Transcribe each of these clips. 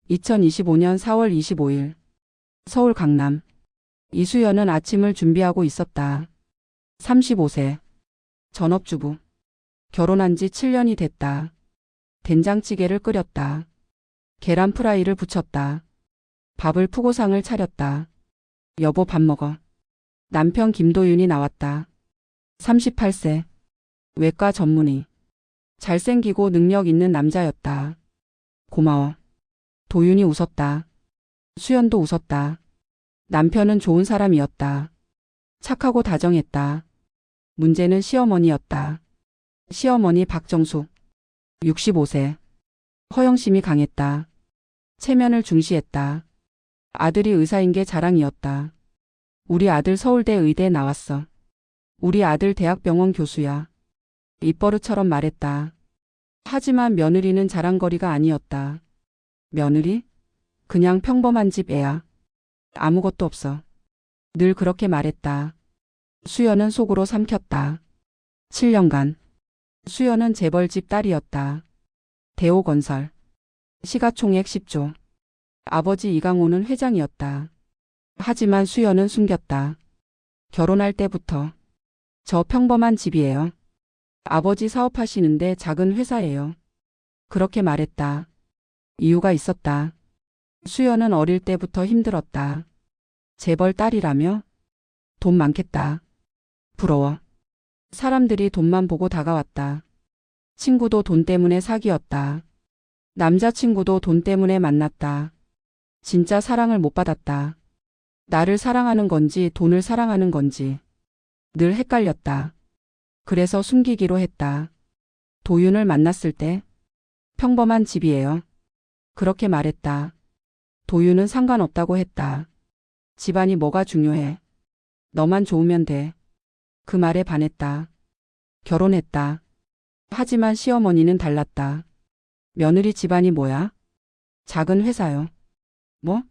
2025년 4월 25일 서울 강남. 이수연은 아침을 준비하고 있었다. 35세. 전업주부. 결혼한 지 7년이 됐다. 된장찌개를 끓였다. 계란 프라이를 부쳤다. 밥을 푸고상을 차렸다. 여보 밥 먹어. 남편 김도윤이 나왔다. 38세. 외과 전문의. 잘생기고 능력 있는 남자였다. 고마워. 도윤이 웃었다. 수연도 웃었다. 남편은 좋은 사람이었다. 착하고 다정했다. 문제는 시어머니였다. 시어머니 박정숙. 65세. 허영심이 강했다. 체면을 중시했다. 아들이 의사인 게 자랑이었다. 우리 아들 서울대 의대 나왔어. 우리 아들 대학병원 교수야. 입버릇처럼 말했다. 하지만 며느리는 자랑거리가 아니었다. 며느리? 그냥 평범한 집 애야. 아무것도 없어. 늘 그렇게 말했다. 수연은 속으로 삼켰다. 7년간. 수연은 재벌집 딸이었다. 대오건설. 시가총액 10조. 아버지 이강호는 회장이었다. 하지만 수연은 숨겼다. 결혼할 때부터. 저 평범한 집이에요. 아버지 사업하시는데 작은 회사예요. 그렇게 말했다. 이유가 있었다. 수연은 어릴 때부터 힘들었다. 재벌 딸이라며? 돈 많겠다. 부러워. 사람들이 돈만 보고 다가왔다. 친구도 돈 때문에 사귀었다. 남자친구도 돈 때문에 만났다. 진짜 사랑을 못 받았다. 나를 사랑하는 건지 돈을 사랑하는 건지 늘 헷갈렸다. 그래서 숨기기로 했다. 도윤을 만났을 때 평범한 집이에요. 그렇게 말했다. 도윤은 상관없다고 했다. 집안이 뭐가 중요해. 너만 좋으면 돼. 그 말에 반했다. 결혼했다. 하지만 시어머니는 달랐다. 며느리 집안이 뭐야? 작은 회사요. 뭐?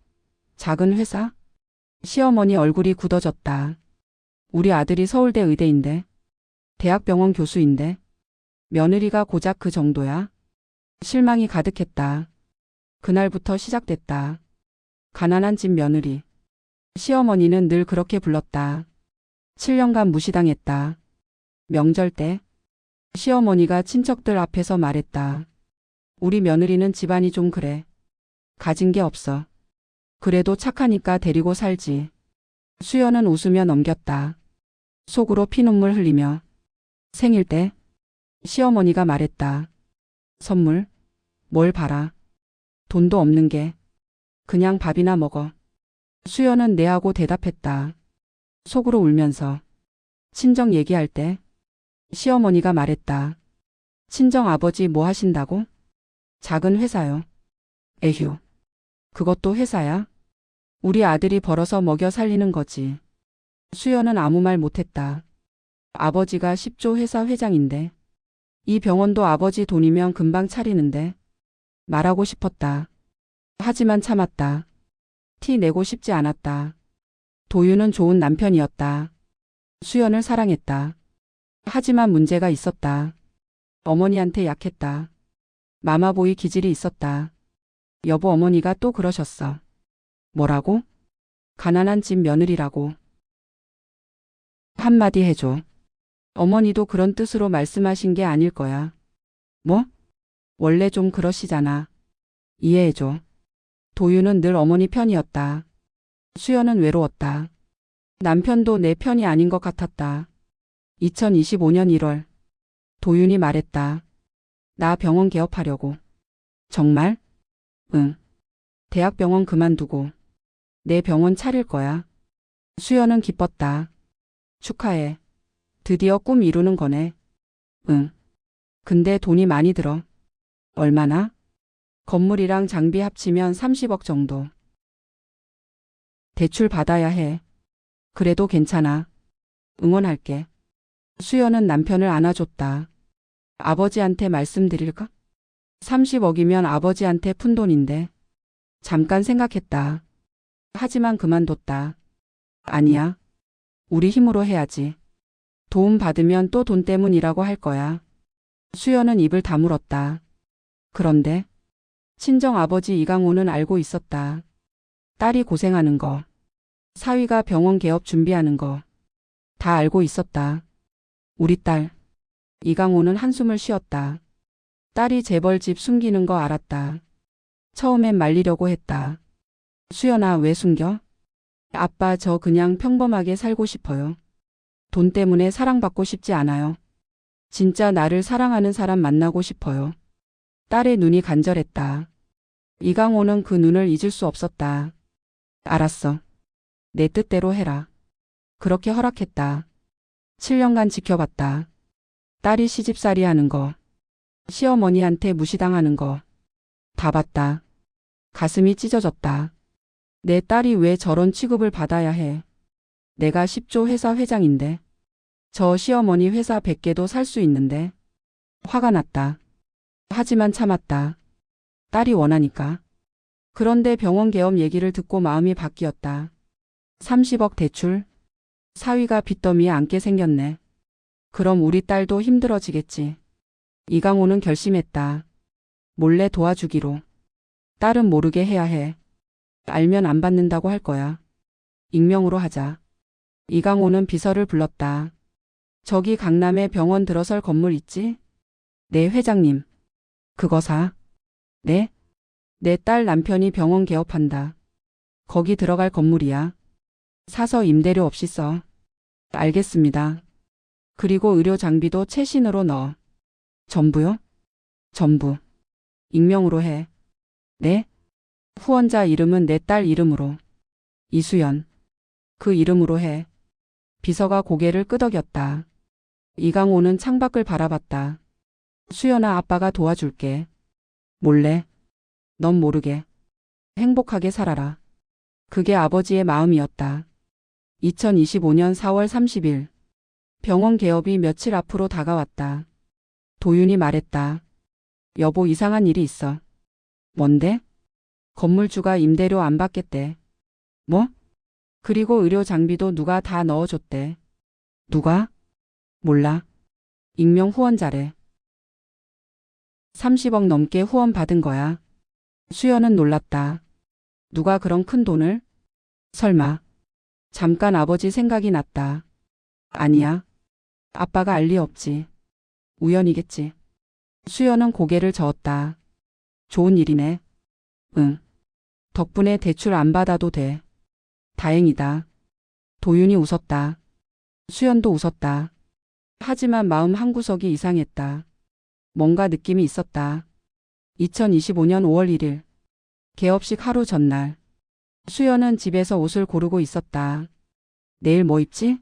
작은 회사? 시어머니 얼굴이 굳어졌다. 우리 아들이 서울대 의대인데. 대학병원 교수인데. 며느리가 고작 그 정도야? 실망이 가득했다. 그날부터 시작됐다. 가난한 집 며느리. 시어머니는 늘 그렇게 불렀다. 7년간 무시당했다. 명절 때 시어머니가 친척들 앞에서 말했다. 우리 며느리는 집안이 좀 그래. 가진 게 없어. 그래도 착하니까 데리고 살지. 수연은 웃으며 넘겼다. 속으로 피눈물 흘리며. 생일 때 시어머니가 말했다. 선물? 뭘 바라. 돈도 없는 게. 그냥 밥이나 먹어. 수연은 네 하고 대답했다. 속으로 울면서. 친정 얘기할 때 시어머니가 말했다. 친정 아버지 뭐 하신다고? 작은 회사요. 에휴. 그것도 회사야? 우리 아들이 벌어서 먹여 살리는 거지. 수연은 아무 말 못했다. 아버지가 10조 회사 회장인데. 이 병원도 아버지 돈이면 금방 차리는데. 말하고 싶었다. 하지만 참았다. 티 내고 싶지 않았다. 도윤은 좋은 남편이었다. 수연을 사랑했다. 하지만 문제가 있었다. 어머니한테 약했다. 마마보이 기질이 있었다. 여보 어머니가 또 그러셨어. 뭐라고? 가난한 집 며느리라고. 한마디 해줘. 어머니도 그런 뜻으로 말씀하신 게 아닐 거야. 뭐? 원래 좀 그러시잖아. 이해해줘. 도윤은 늘 어머니 편이었다. 수연은 외로웠다. 남편도 내 편이 아닌 것 같았다. 2025년 1월. 도윤이 말했다. 나 병원 개업하려고. 정말? 응. 대학병원 그만두고 내 병원 차릴 거야. 수연은 기뻤다. 축하해. 드디어 꿈 이루는 거네. 응. 근데 돈이 많이 들어. 얼마나? 건물이랑 장비 합치면 30억 정도. 대출 받아야 해. 그래도 괜찮아. 응원할게. 수연은 남편을 안아줬다. 아버지한테 말씀드릴까? 30억이면 아버지한테 푼돈인데. 잠깐 생각했다. 하지만 그만뒀다. 아니야. 우리 힘으로 해야지. 도움 받으면 또 돈 때문이라고 할 거야. 수연은 입을 다물었다. 그런데 친정 아버지 이강호는 알고 있었다. 딸이 고생하는 거, 사위가 병원 개업 준비하는 거, 다 알고 있었다. 우리 딸. 이강호는 한숨을 쉬었다. 딸이 재벌 집 숨기는 거 알았다. 처음엔 말리려고 했다. 수연아, 왜 숨겨? 아빠, 저 그냥 평범하게 살고 싶어요. 돈 때문에 사랑받고 싶지 않아요. 진짜 나를 사랑하는 사람 만나고 싶어요. 딸의 눈이 간절했다. 이강호는 그 눈을 잊을 수 없었다. 알았어. 내 뜻대로 해라. 그렇게 허락했다. 7년간 지켜봤다. 딸이 시집살이 하는 거, 시어머니한테 무시당하는 거, 다 봤다. 가슴이 찢어졌다. 내 딸이 왜 저런 취급을 받아야 해. 내가 10조 회사 회장인데. 저 시어머니 회사 100개도 살 수 있는데. 화가 났다. 하지만 참았다. 딸이 원하니까. 그런데 병원 개업 얘기를 듣고 마음이 바뀌었다. 30억 대출? 사위가 빚더미에 앉게 생겼네. 그럼 우리 딸도 힘들어지겠지. 이강호는 결심했다. 몰래 도와주기로. 딸은 모르게 해야 해. 알면 안 받는다고 할 거야. 익명으로 하자. 이강호는 비서를 불렀다. 저기 강남에 병원 들어설 건물 있지? 네, 회장님. 그거 사. 네? 내 딸 남편이 병원 개업한다. 거기 들어갈 건물이야. 사서 임대료 없이 써. 알겠습니다. 그리고 의료 장비도 최신으로 넣어. 전부요? 전부. 익명으로 해. 네? 후원자 이름은 내 딸 이름으로. 이수연. 그 이름으로 해. 비서가 고개를 끄덕였다. 이강호는 창밖을 바라봤다. 수연아, 아빠가 도와줄게. 몰래. 넌 모르게. 행복하게 살아라. 그게 아버지의 마음이었다. 2025년 4월 30일. 병원 개업이 며칠 앞으로 다가왔다. 도윤이 말했다. 여보, 이상한 일이 있어. 뭔데? 건물주가 임대료 안 받겠대. 뭐? 그리고 의료 장비도 누가 다 넣어줬대. 누가? 몰라. 익명 후원자래. 30억 넘게 후원 받은 거야. 수연은 놀랐다. 누가 그런 큰 돈을? 설마. 잠깐 아버지 생각이 났다. 아니야. 아빠가 알 리 없지. 우연이겠지. 수연은 고개를 저었다. 좋은 일이네. 응. 덕분에 대출 안 받아도 돼. 다행이다. 도윤이 웃었다. 수연도 웃었다. 하지만 마음 한구석이 이상했다. 뭔가 느낌이 있었다. 2025년 5월 1일. 개업식 하루 전날. 수연은 집에서 옷을 고르고 있었다. 내일 뭐 입지?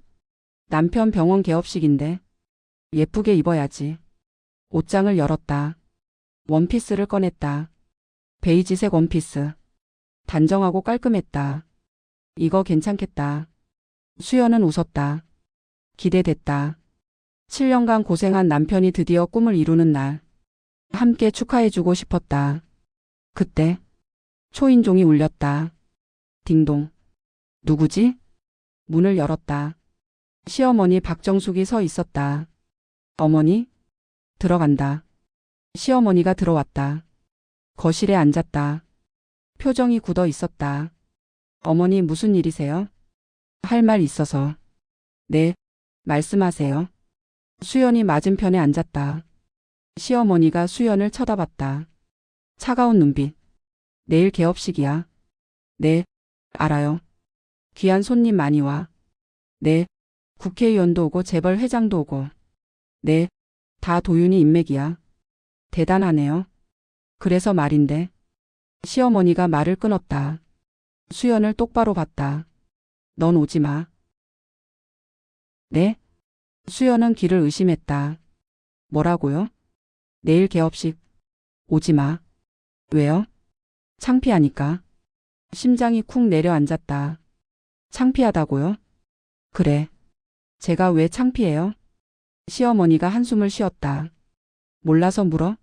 남편 병원 개업식인데. 예쁘게 입어야지. 옷장을 열었다. 원피스를 꺼냈다. 베이지색 원피스. 단정하고 깔끔했다. 이거 괜찮겠다. 수연은 웃었다. 기대됐다. 7년간 고생한 남편이 드디어 꿈을 이루는 날. 함께 축하해주고 싶었다. 그때 초인종이 울렸다. 딩동. 누구지? 문을 열었다. 시어머니 박정숙이 서 있었다. 어머니? 들어간다. 시어머니가 들어왔다. 거실에 앉았다. 표정이 굳어 있었다. 어머니, 무슨 일이세요? 할 말 있어서. 네, 말씀하세요. 수연이 맞은편에 앉았다. 시어머니가 수연을 쳐다봤다. 차가운 눈빛. 내일 개업식이야. 네, 알아요. 귀한 손님 많이 와. 네, 국회의원도 오고 재벌 회장도 오고. 네, 다 도윤이 인맥이야. 대단하네요. 그래서 말인데. 시어머니가 말을 끊었다. 수연을 똑바로 봤다. 넌 오지 마. 네? 수연은 귀를 의심했다. 뭐라고요? 내일 개업식. 오지 마. 왜요? 창피하니까. 심장이 쿵 내려앉았다. 창피하다고요? 그래. 제가 왜 창피해요? 시어머니가 한숨을 쉬었다. 몰라서 물어?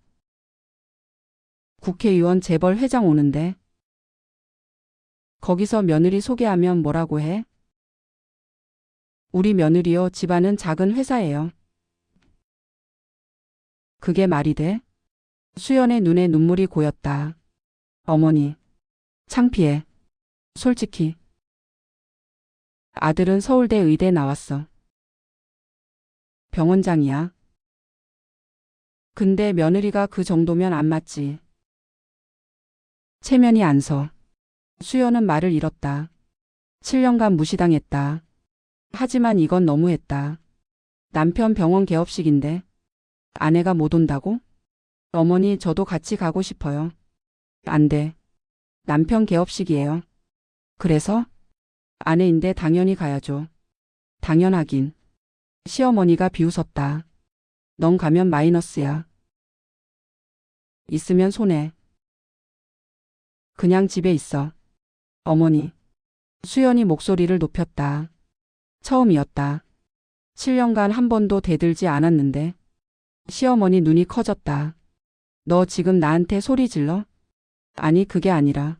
국회의원 재벌 회장 오는데. 거기서 며느리 소개하면 뭐라고 해? 우리 며느리요, 집안은 작은 회사예요. 그게 말이 돼? 수연의 눈에 눈물이 고였다. 어머니. 창피해. 솔직히. 아들은 서울대 의대 나왔어. 병원장이야. 근데 며느리가 그 정도면 안 맞지. 체면이 안 서. 수연은 말을 잃었다. 7년간 무시당했다. 하지만 이건 너무했다. 남편 병원 개업식인데 아내가 못 온다고? 어머니, 저도 같이 가고 싶어요. 안 돼. 남편 개업식이에요. 그래서? 아내인데 당연히 가야죠. 당연하긴. 시어머니가 비웃었다. 넌 가면 마이너스야. 있으면 손해. 그냥 집에 있어. 어머니. 수연이 목소리를 높였다. 처음이었다. 7년간 한 번도 대들지 않았는데. 시어머니 눈이 커졌다. 너 지금 나한테 소리 질러? 아니, 그게 아니라.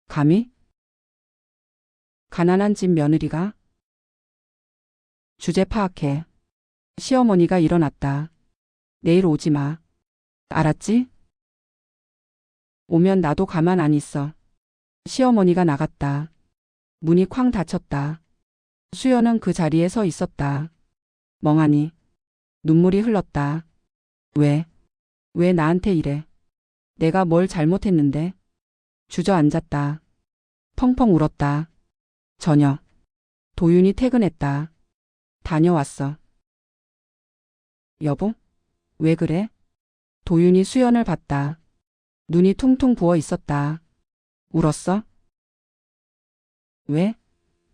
감히? 가난한 집 며느리가? 주제 파악해. 시어머니가 일어났다. 내일 오지 마. 알았지? 오면 나도 가만 안 있어. 시어머니가 나갔다. 문이 쾅 닫혔다. 수연은 그 자리에 서 있었다. 멍하니. 눈물이 흘렀다. 왜 나한테 이래? 내가 뭘 잘못했는데? 주저앉았다. 펑펑 울었다. 저녁. 도윤이 퇴근했다. 다녀왔어. 여보? 왜 그래? 도윤이 수연을 봤다. 눈이 퉁퉁 부어 있었다. 울었어? 왜?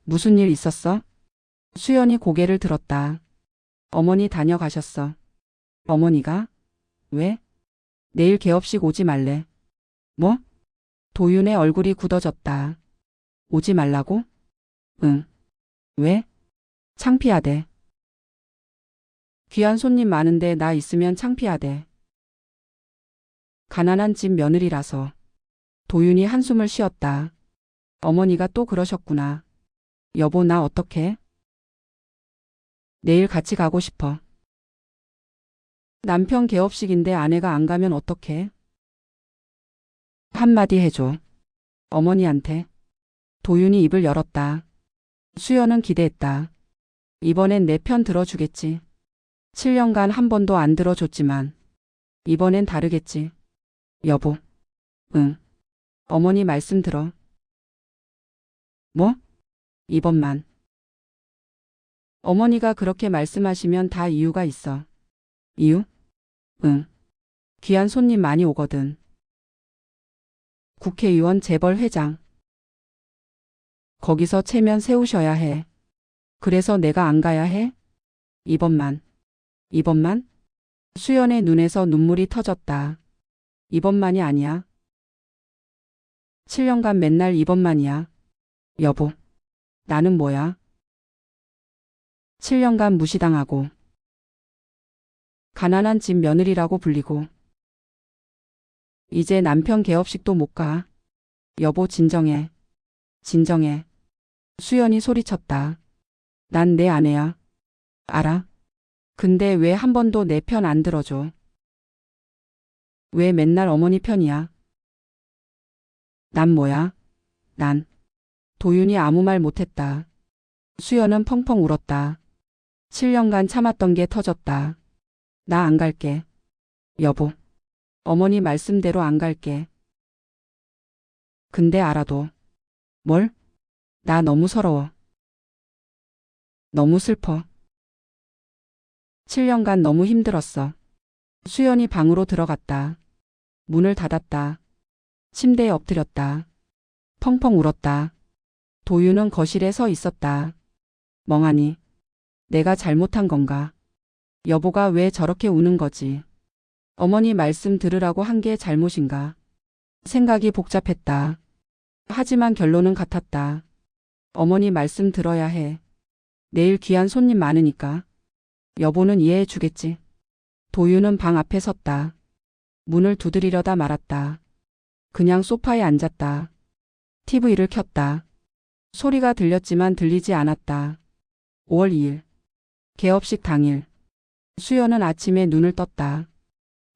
무슨 일 있었어? 수연이 고개를 들었다. 어머니 다녀가셨어. 어머니가? 왜? 내일 개업식 오지 말래. 뭐? 도윤의 얼굴이 굳어졌다. 오지 말라고? 응. 왜? 창피하대. 귀한 손님 많은데 나 있으면 창피하대. 가난한 집 며느리라서. 도윤이 한숨을 쉬었다. 어머니가 또 그러셨구나. 여보, 나 어떡해? 내일 같이 가고 싶어. 남편 개업식인데 아내가 안 가면 어떡해? 한마디 해줘. 어머니한테. 도윤이 입을 열었다. 수연은 기대했다. 이번엔 내 편 들어주겠지. 7년간 한 번도 안 들어줬지만 이번엔 다르겠지. 여보. 응. 어머니 말씀 들어. 뭐? 이번만. 어머니가 그렇게 말씀하시면 다 이유가 있어. 이유? 응. 귀한 손님 많이 오거든. 국회의원, 재벌, 회장. 거기서 체면 세우셔야 해. 그래서 내가 안 가야 해? 이번만. 이번만? 수연의 눈에서 눈물이 터졌다. 이번만이 아니야. 7년간 맨날 이번만이야. 여보. 나는 뭐야? 7년간 무시당하고 가난한 집 며느리라고 불리고 이제 남편 개업식도 못 가. 여보, 진정해. 진정해. 수연이 소리쳤다. 난 내 아내야. 알아. 근데 왜 한 번도 내 편 안 들어줘? 왜 맨날 어머니 편이야? 난 뭐야? 난. 도윤이 아무 말 못했다. 수연은 펑펑 울었다. 7년간 참았던 게 터졌다. 나 안 갈게. 여보. 어머니 말씀대로 안 갈게. 근데 알아도. 뭘? 나 너무 서러워. 너무 슬퍼. 7년간 너무 힘들었어. 수연이 방으로 들어갔다. 문을 닫았다. 침대에 엎드렸다. 펑펑 울었다. 도윤은 거실에 서 있었다. 멍하니. 내가 잘못한 건가? 여보가 왜 저렇게 우는 거지? 어머니 말씀 들으라고 한 게 잘못인가? 생각이 복잡했다. 하지만 결론은 같았다. 어머니 말씀 들어야 해. 내일 귀한 손님 많으니까. 여보는 이해해 주겠지. 도윤은 방 앞에 섰다. 문을 두드리려다 말았다. 그냥 소파에 앉았다. TV를 켰다. 소리가 들렸지만 들리지 않았다. 5월 2일. 개업식 당일. 수연은 아침에 눈을 떴다.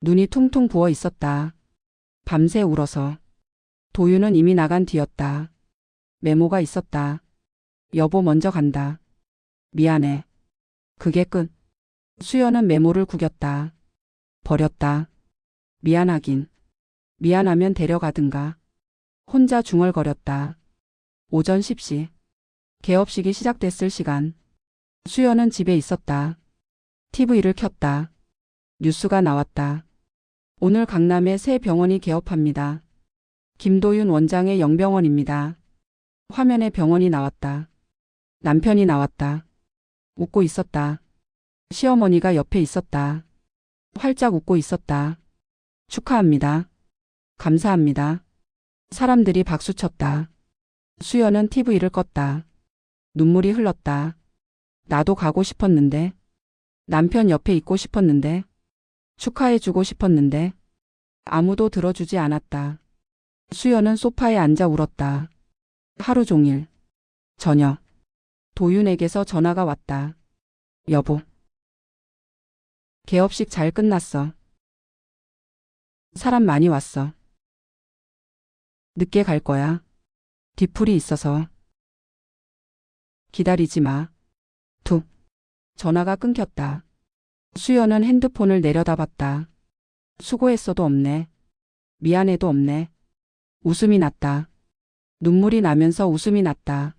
눈이 퉁퉁 부어 있었다. 밤새 울어서. 도윤은 이미 나간 뒤였다. 메모가 있었다. 여보 먼저 간다. 미안해. 그게 끝. 수연은 메모를 구겼다. 버렸다. 미안하긴. 미안하면 데려가든가. 혼자 중얼거렸다. 오전 10시. 개업식이 시작됐을 시간. 수연은 집에 있었다. TV를 켰다. 뉴스가 나왔다. 오늘 강남에 새 병원이 개업합니다. 김도윤 원장의 영병원입니다. 화면에 병원이 나왔다. 남편이 나왔다. 웃고 있었다. 시어머니가 옆에 있었다. 활짝 웃고 있었다. 축하합니다. 감사합니다. 사람들이 박수쳤다. 수연은 TV를 껐다. 눈물이 흘렀다. 나도 가고 싶었는데. 남편 옆에 있고 싶었는데. 축하해주고 싶었는데. 아무도 들어주지 않았다. 수연은 소파에 앉아 울었다. 하루 종일. 저녁. 도윤에게서 전화가 왔다. 여보. 개업식 잘 끝났어. 사람 많이 왔어. 늦게 갈 거야. 뒤풀이 있어서. 기다리지 마. 툭. 전화가 끊겼다. 수연은 핸드폰을 내려다봤다. 수고했어도 없네. 미안해도 없네. 웃음이 났다. 눈물이 나면서 웃음이 났다.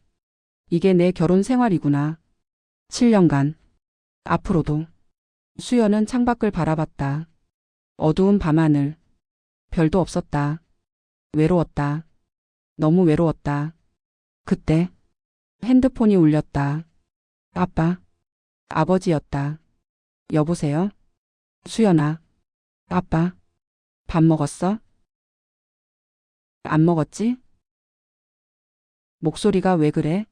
이게 내 결혼 생활이구나. 7년간. 앞으로도. 수연은 창밖을 바라봤다. 어두운 밤하늘. 별도 없었다. 외로웠다. 너무 외로웠다. 그때 핸드폰이 울렸다. 아빠. 아버지였다. 여보세요? 수연아. 아빠. 밥 먹었어? 안 먹었지? 목소리가 왜 그래?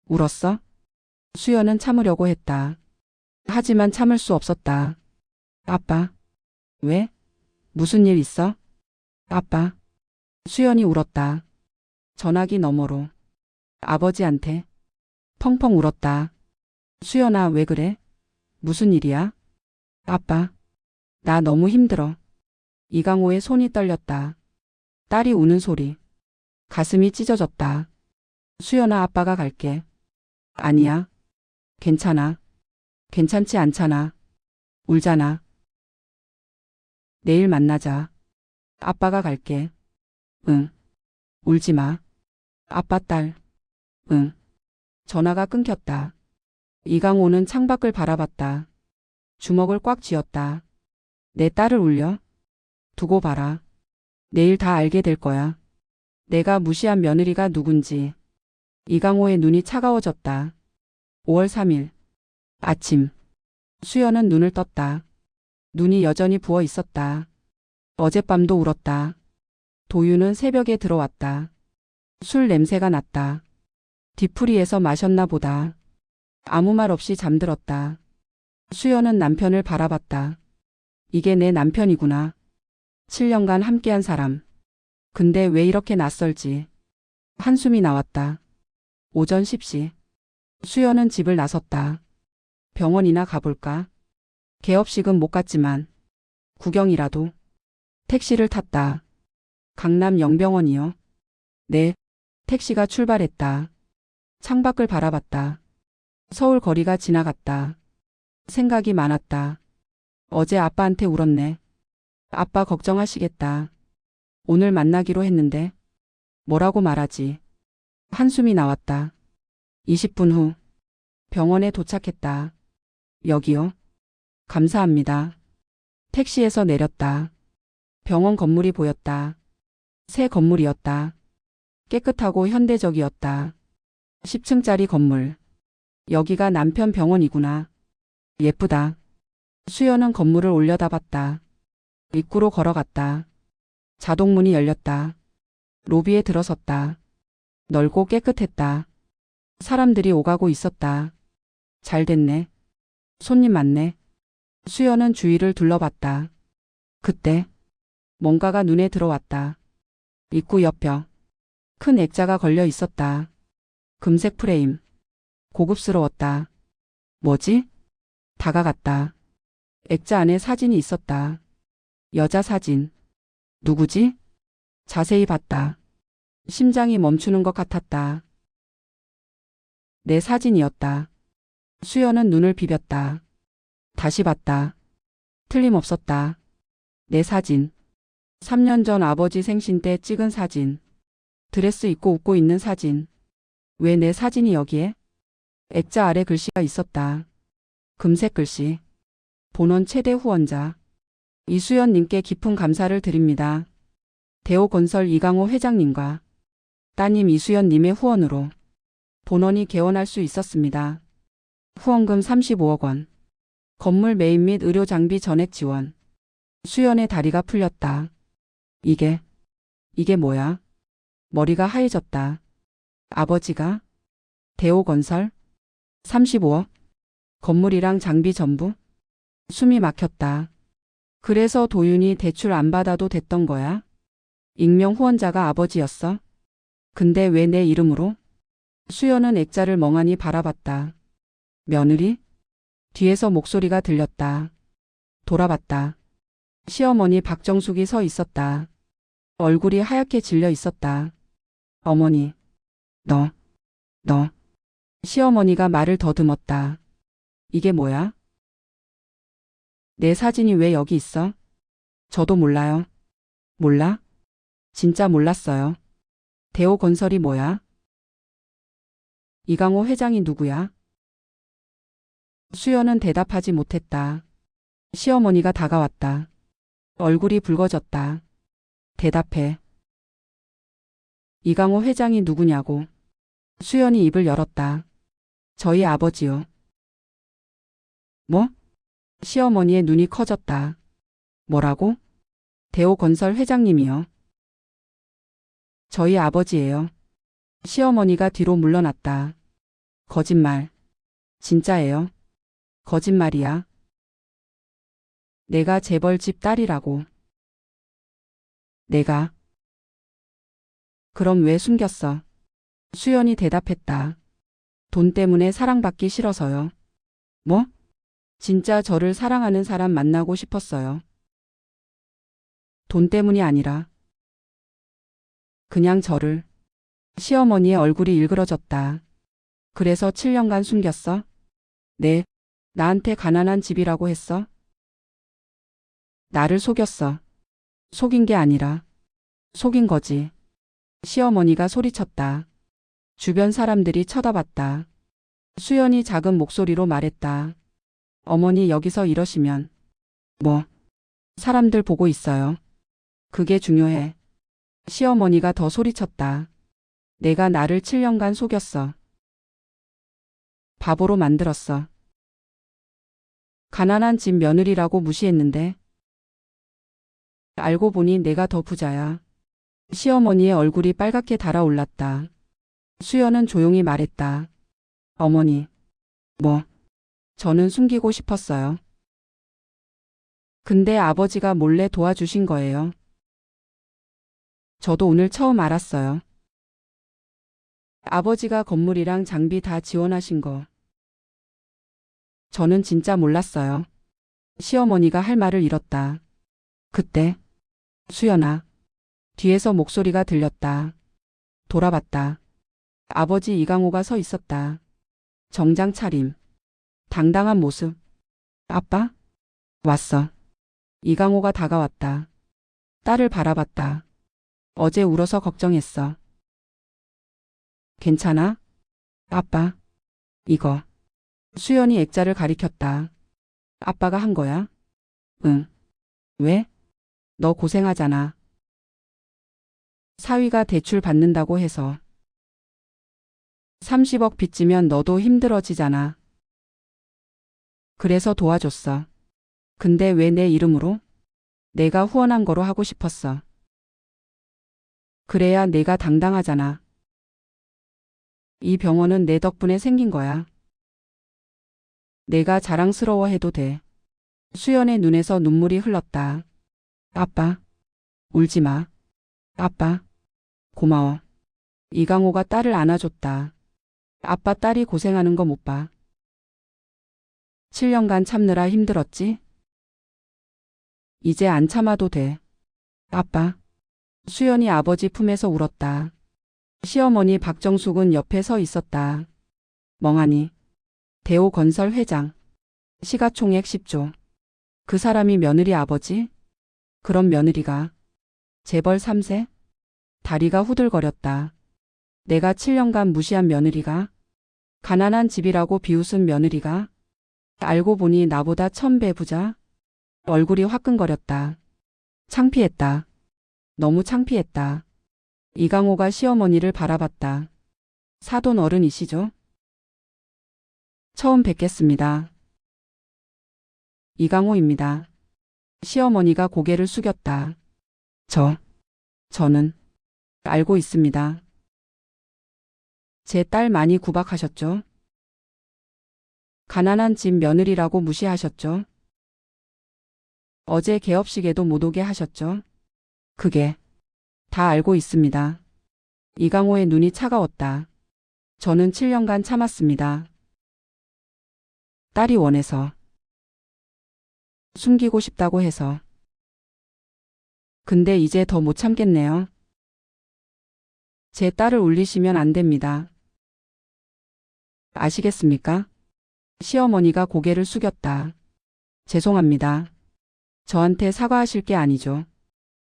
울었어? 수연은 참으려고 했다. 하지만 참을 수 없었다. 아빠. 왜? 무슨 일 있어? 아빠. 수연이 울었다. 전화기 너머로. 아버지한테. 펑펑 울었다. 수연아, 왜 그래? 무슨 일이야? 아빠. 나 너무 힘들어. 이강호의 손이 떨렸다. 딸이 우는 소리. 가슴이 찢어졌다. 수연아, 아빠가 갈게. 아니야. 괜찮아. 괜찮지 않잖아. 울잖아. 내일 만나자. 아빠가 갈게. 응. 울지 마. 아빠 딸. 응. 전화가 끊겼다. 이강호는 창밖을 바라봤다. 주먹을 꽉 쥐었다. 내 딸을 울려? 두고 봐라. 내일 다 알게 될 거야. 내가 무시한 며느리가 누군지. 이강호의 눈이 차가워졌다. 5월 3일. 아침. 수연은 눈을 떴다. 눈이 여전히 부어 있었다. 어젯밤도 울었다. 도윤은 새벽에 들어왔다. 술 냄새가 났다. 뒤풀이에서 마셨나 보다. 아무 말 없이 잠들었다. 수연은 남편을 바라봤다. 이게 내 남편이구나. 7년간 함께한 사람. 근데 왜 이렇게 낯설지? 한숨이 나왔다. 오전 10시. 수연은 집을 나섰다. 병원이나 가볼까? 개업식은 못 갔지만 구경이라도. 택시를 탔다. 강남 영병원이요. 네. 택시가 출발했다. 창밖을 바라봤다. 서울 거리가 지나갔다. 생각이 많았다. 어제 아빠한테 울었네. 아빠 걱정하시겠다. 오늘 만나기로 했는데 뭐라고 말하지? 한숨이 나왔다. 20분 후 병원에 도착했다. 여기요. 감사합니다. 택시에서 내렸다. 병원 건물이 보였다. 새 건물이었다. 깨끗하고 현대적이었다. 10층짜리 건물. 여기가 남편 병원이구나. 예쁘다. 수연은 건물을 올려다봤다. 입구로 걸어갔다. 자동문이 열렸다. 로비에 들어섰다. 넓고 깨끗했다. 사람들이 오가고 있었다. 잘 됐네. 손님 많네. 수연은 주위를 둘러봤다. 그때 뭔가가 눈에 들어왔다. 입구 옆벽. 큰 액자가 걸려 있었다. 금색 프레임. 고급스러웠다. 뭐지? 다가갔다. 액자 안에 사진이 있었다. 여자 사진. 누구지? 자세히 봤다. 심장이 멈추는 것 같았다. 내 사진이었다. 수연은 눈을 비볐다. 다시 봤다. 틀림없었다. 내 사진. 3년 전 아버지 생신 때 찍은 사진. 드레스 입고 웃고 있는 사진. 왜 내 사진이 여기에? 액자 아래 글씨가 있었다. 금색 글씨. 본원 최대 후원자. 이수연님께 깊은 감사를 드립니다. 대호건설 이강호 회장님과 따님 이수연님의 후원으로 본원이 개원할 수 있었습니다. 후원금 35억 원. 건물 매입 및 의료 장비 전액 지원. 수연의 다리가 풀렸다. 이게 뭐야? 머리가 하얘졌다. 아버지가? 대호건설? 35억? 건물이랑 장비 전부? 숨이 막혔다. 그래서 도윤이 대출 안 받아도 됐던 거야? 익명 후원자가 아버지였어? 근데 왜 내 이름으로? 수연은 액자를 멍하니 바라봤다. 며느리? 뒤에서 목소리가 들렸다. 돌아봤다. 시어머니 박정숙이 서 있었다. 얼굴이 하얗게 질려 있었다. 어머니, 너. 시어머니가 말을 더듬었다. 이게 뭐야? 내 사진이 왜 여기 있어? 저도 몰라요. 몰라? 진짜 몰랐어요. 대호건설이 뭐야? 이강호 회장이 누구야? 수연은 대답하지 못했다. 시어머니가 다가왔다. 얼굴이 붉어졌다. 대답해. 이강호 회장이 누구냐고. 수연이 입을 열었다. 저희 아버지요. 뭐? 시어머니의 눈이 커졌다. 뭐라고? 대호건설 회장님이요. 저희 아버지예요. 시어머니가 뒤로 물러났다. 거짓말. 진짜예요. 거짓말이야. 내가 재벌집 딸이라고. 내가. 그럼 왜 숨겼어? 수연이 대답했다. 돈 때문에 사랑받기 싫어서요. 뭐? 진짜 저를 사랑하는 사람 만나고 싶었어요. 돈 때문이 아니라. 그냥 저를. 시어머니의 얼굴이 일그러졌다. 그래서 7년간 숨겼어? 네. 나한테 가난한 집이라고 했어? 나를 속였어. 속인 게 아니라 속인 거지. 시어머니가 소리쳤다. 주변 사람들이 쳐다봤다. 수연이 작은 목소리로 말했다. 어머니 여기서 이러시면. 뭐? 사람들 보고 있어요. 그게 중요해. 시어머니가 더 소리쳤다. 내가 나를 7년간 속였어. 바보로 만들었어. 가난한 집 며느리라고 무시했는데. 알고 보니 내가 더 부자야. 시어머니의 얼굴이 빨갛게 달아올랐다. 수연은 조용히 말했다. 어머니. 뭐? 저는 숨기고 싶었어요. 근데 아버지가 몰래 도와주신 거예요. 저도 오늘 처음 알았어요. 아버지가 건물이랑 장비 다 지원하신 거. 저는 진짜 몰랐어요. 시어머니가 할 말을 잃었다. 그때. 수연아. 뒤에서 목소리가 들렸다. 돌아봤다. 아버지 이강호가 서 있었다. 정장 차림. 당당한 모습. 아빠? 왔어. 이강호가 다가왔다. 딸을 바라봤다. 어제 울어서 걱정했어. 괜찮아? 아빠. 이거. 수연이 액자를 가리켰다. 아빠가 한 거야? 응. 왜? 너 고생하잖아. 사위가 대출 받는다고 해서. 30억 빚지면 너도 힘들어지잖아. 그래서 도와줬어. 근데 왜 내 이름으로? 내가 후원한 거로 하고 싶었어. 그래야 내가 당당하잖아. 이 병원은 내 덕분에 생긴 거야. 내가 자랑스러워해도 돼. 수연의 눈에서 눈물이 흘렀다. 아빠. 울지 마. 아빠. 고마워. 이강호가 딸을 안아줬다. 아빠 딸이 고생하는 거 못 봐. 7년간 참느라 힘들었지? 이제 안 참아도 돼. 아빠. 수연이 아버지 품에서 울었다. 시어머니 박정숙은 옆에 서 있었다. 멍하니. 대우건설 회장. 시가총액 10조. 그 사람이 며느리 아버지? 그럼 며느리가 재벌 3세? 다리가 후들거렸다. 내가 7년간 무시한 며느리가, 가난한 집이라고 비웃은 며느리가, 알고 보니 나보다 1000배 부자? 얼굴이 화끈거렸다. 창피했다. 너무 창피했다. 이강호가 시어머니를 바라봤다. 사돈 어른이시죠? 처음 뵙겠습니다. 이강호입니다. 시어머니가 고개를 숙였다. 저는 알고 있습니다. 제 딸 많이 구박하셨죠? 가난한 집 며느리라고 무시하셨죠? 어제 개업식에도 못 오게 하셨죠? 그게 다 알고 있습니다. 이강호의 눈이 차가웠다. 저는 7년간 참았습니다. 딸이 원해서. 숨기고 싶다고 해서. 근데 이제 더 못 참겠네요. 제 딸을 울리시면 안 됩니다. 아시겠습니까? 시어머니가 고개를 숙였다. 죄송합니다. 저한테 사과하실 게 아니죠.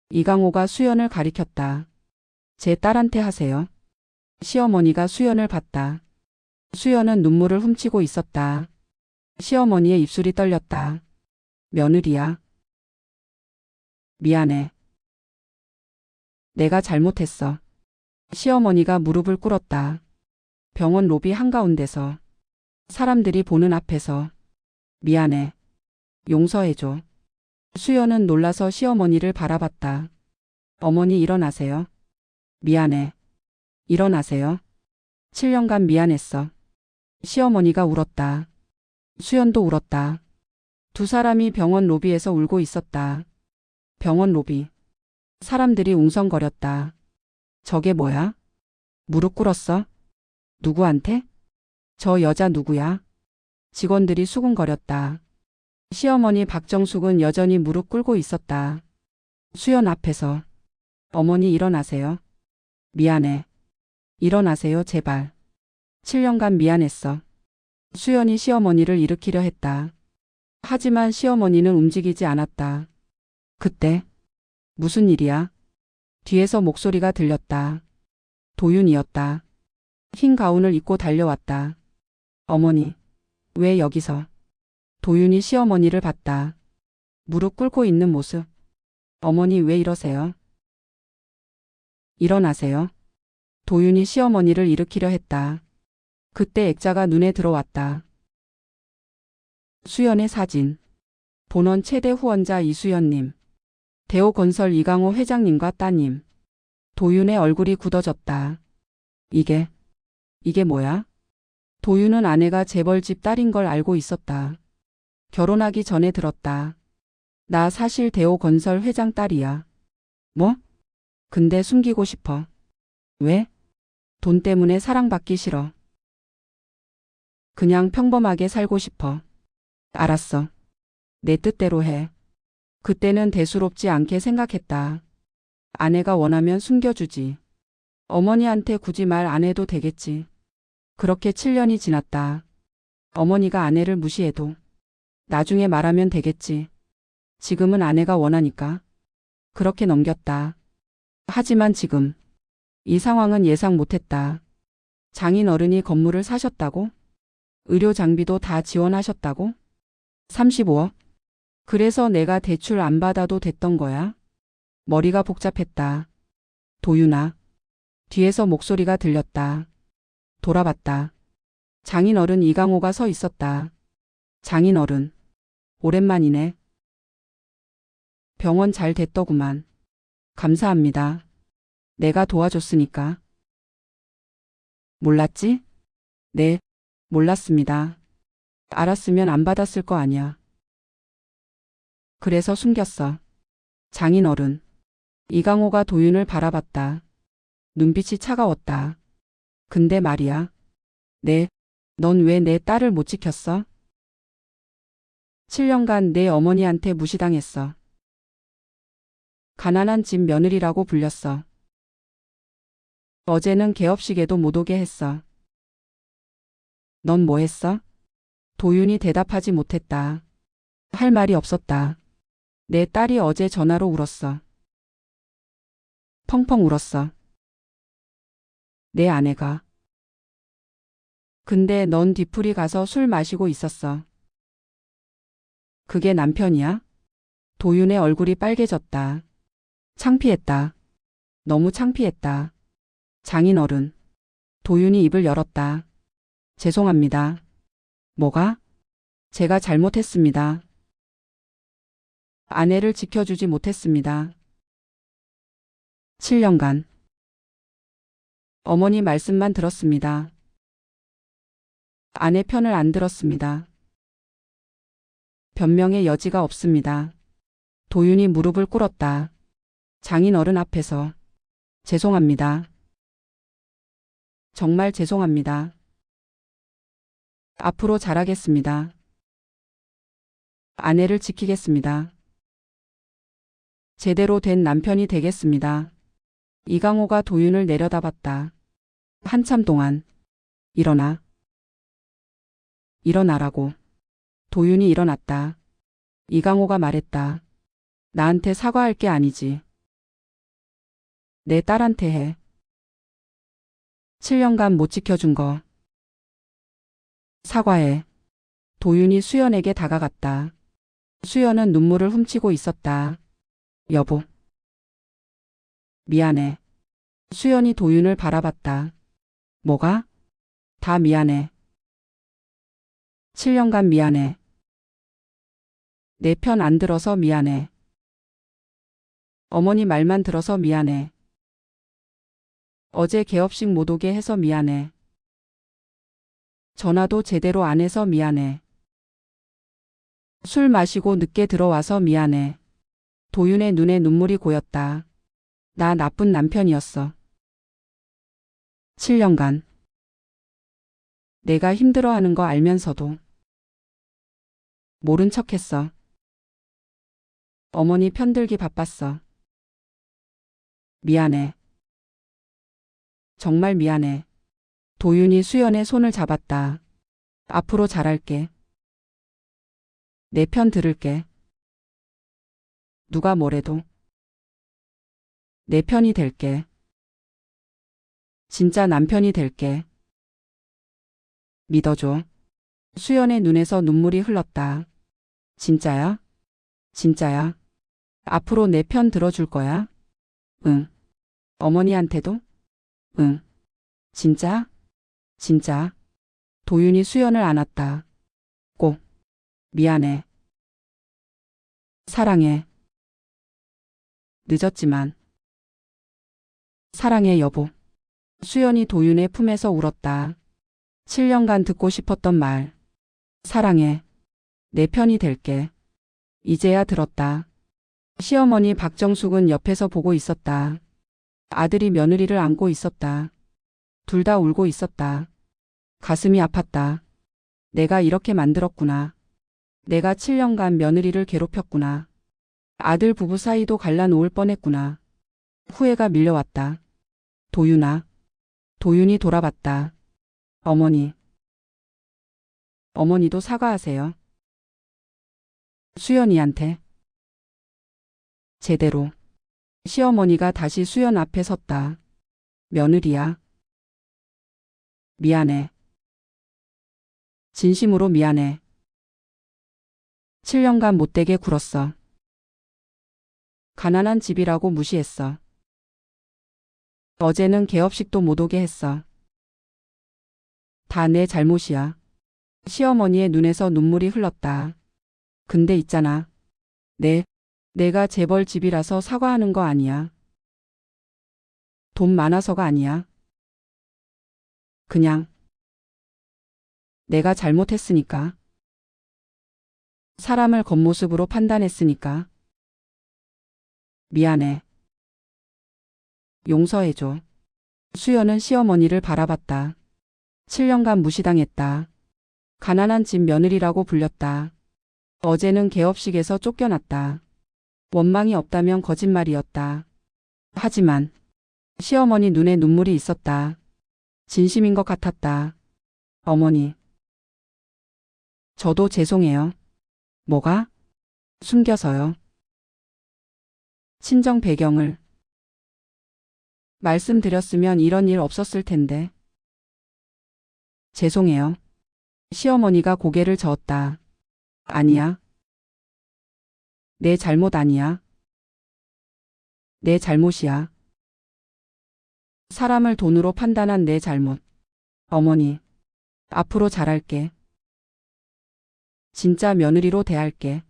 이강호가 수연을 가리켰다. 제 딸한테 하세요. 시어머니가 수연을 봤다. 수연은 눈물을 훔치고 있었다. 시어머니의 입술이 떨렸다. 며느리야. 미안해. 내가 잘못했어. 시어머니가 무릎을 꿇었다. 병원 로비 한가운데서. 사람들이 보는 앞에서. 미안해. 용서해줘. 수연은 놀라서 시어머니를 바라봤다. 어머니 일어나세요. 미안해. 일어나세요. 7년간 미안했어. 시어머니가 울었다. 수연도 울었다. 두 사람이 병원 로비에서 울고 있었다. 병원 로비. 사람들이 웅성거렸다. 저게 뭐야? 무릎 꿇었어? 누구한테? 저 여자 누구야? 직원들이 수군거렸다. 시어머니 박정숙은 여전히 무릎 꿇고 있었다. 수연 앞에서. 어머니 일어나세요. 미안해. 일어나세요 제발. 7년간 미안했어. 수연이 시어머니를 일으키려 했다. 하지만 시어머니는 움직이지 않았다. 그때 무슨 일이야? 뒤에서 목소리가 들렸다. 도윤이었다. 흰 가운을 입고 달려왔다. 어머니, 왜 여기서? 도윤이 시어머니를 봤다. 무릎 꿇고 있는 모습. 어머니 왜 이러세요? 일어나세요. 도윤이 시어머니를 일으키려 했다. 그때 액자가 눈에 들어왔다. 수연의 사진. 본원 최대 후원자 이수연님. 대우건설 이강호 회장님과 따님. 도윤의 얼굴이 굳어졌다. 이게 뭐야? 도윤은 아내가 재벌집 딸인 걸 알고 있었다. 결혼하기 전에 들었다. 나 사실 대우건설 회장 딸이야. 뭐? 근데 숨기고 싶어. 왜? 돈 때문에 사랑받기 싫어. 그냥 평범하게 살고 싶어. 알았어. 내 뜻대로 해. 그때는 대수롭지 않게 생각했다. 아내가 원하면 숨겨주지. 어머니한테 굳이 말 안 해도 되겠지. 그렇게 7년이 지났다. 어머니가 아내를 무시해도 나중에 말하면 되겠지. 지금은 아내가 원하니까 그렇게 넘겼다. 하지만 지금 이 상황은 예상 못했다. 장인 어른이 건물을 사셨다고? 의료 장비도 다 지원하셨다고? 35억? 그래서 내가 대출 안 받아도 됐던 거야? 머리가 복잡했다. 도윤아. 뒤에서 목소리가 들렸다. 돌아봤다. 장인어른 이강호가 서 있었다. 장인어른. 오랜만이네. 병원 잘 됐더구만. 감사합니다. 내가 도와줬으니까. 몰랐지? 네, 몰랐습니다. 알았으면 안 받았을 거 아니야. 그래서 숨겼어. 장인어른. 이강호가 도윤을 바라봤다. 눈빛이 차가웠다. 근데 말이야. 넌 왜 내 딸을 못 지켰어? 7년간 내 어머니한테 무시당했어. 가난한 집 며느리라고 불렸어. 어제는 개업식에도 못 오게 했어. 넌 뭐 했어? 도윤이 대답하지 못했다. 할 말이 없었다. 내 딸이 어제 전화로 울었어. 펑펑 울었어. 내 아내가. 근데 넌 뒤풀이 가서 술 마시고 있었어. 그게 남편이야? 도윤의 얼굴이 빨개졌다. 창피했다. 너무 창피했다. 장인어른. 도윤이 입을 열었다. 죄송합니다. 뭐가? 제가 잘못했습니다. 아내를 지켜주지 못했습니다. 7년간. 어머니 말씀만 들었습니다. 아내 편을 안 들었습니다. 변명의 여지가 없습니다. 도윤이 무릎을 꿇었다. 장인어른 앞에서. 죄송합니다. 정말 죄송합니다. 앞으로 잘하겠습니다. 아내를 지키겠습니다. 제대로 된 남편이 되겠습니다. 이강호가 도윤을 내려다봤다. 한참 동안. 일어나. 일어나라고. 도윤이 일어났다. 이강호가 말했다. 나한테 사과할 게 아니지. 내 딸한테 해. 7년간 못 지켜준 거. 사과해. 도윤이 수연에게 다가갔다. 수연은 눈물을 훔치고 있었다. 여보. 미안해. 수연이 도윤을 바라봤다. 뭐가? 다 미안해. 7년간 미안해. 내 편 안 들어서 미안해. 어머니 말만 들어서 미안해. 어제 개업식 못 오게 해서 미안해. 전화도 제대로 안 해서 미안해. 술 마시고 늦게 들어와서 미안해. 도윤의 눈에 눈물이 고였다. 나 나쁜 남편이었어. 7년간. 내가 힘들어하는 거 알면서도 모른 척했어. 어머니 편들기 바빴어. 미안해. 정말 미안해. 도윤이 수연의 손을 잡았다. 앞으로 잘할게. 내 편 들을게. 누가 뭐래도 내 편이 될게. 진짜 남편이 될게. 믿어줘. 수연의 눈에서 눈물이 흘렀다. 진짜야? 진짜야? 앞으로 내 편 들어줄 거야? 응. 어머니한테도? 응. 진짜? 진짜. 도윤이 수연을 안았다. 꼭. 미안해. 사랑해. 늦었지만. 사랑해 여보. 수연이 도윤의 품에서 울었다. 7년간 듣고 싶었던 말. 사랑해. 내 편이 될게. 이제야 들었다. 시어머니 박정숙은 옆에서 보고 있었다. 아들이 며느리를 안고 있었다. 둘 다 울고 있었다. 가슴이 아팠다. 내가 이렇게 만들었구나. 내가 7년간 며느리를 괴롭혔구나. 아들 부부 사이도 갈라놓을 뻔했구나. 후회가 밀려왔다. 도윤아. 도윤이 돌아봤다. 어머니. 어머니도 사과하세요. 수연이한테. 제대로. 시어머니가 다시 수연 앞에 섰다. 며느리야. 미안해. 진심으로 미안해. 7년간 못되게 굴었어. 가난한 집이라고 무시했어. 어제는 개업식도 못 오게 했어. 다 내 잘못이야. 시어머니의 눈에서 눈물이 흘렀다. 근데 있잖아. 내가 재벌 집이라서 사과하는 거 아니야. 돈 많아서가 아니야. 그냥 내가 잘못했으니까. 사람을 겉모습으로 판단했으니까. 미안해. 용서해줘. 수연은 시어머니를 바라봤다. 7년간 무시당했다. 가난한 집 며느리라고 불렸다. 어제는 개업식에서 쫓겨났다. 원망이 없다면 거짓말이었다. 하지만 시어머니 눈에 눈물이 있었다. 진심인 것 같았다. 어머니. 저도 죄송해요. 뭐가? 숨겨서요. 친정 배경을 말씀드렸으면 이런 일 없었을 텐데. 죄송해요. 시어머니가 고개를 저었다. 아니야. 내 잘못 아니야. 내 잘못이야. 사람을 돈으로 판단한 내 잘못. 어머니. 앞으로 잘할게. 진짜 며느리로 대할게.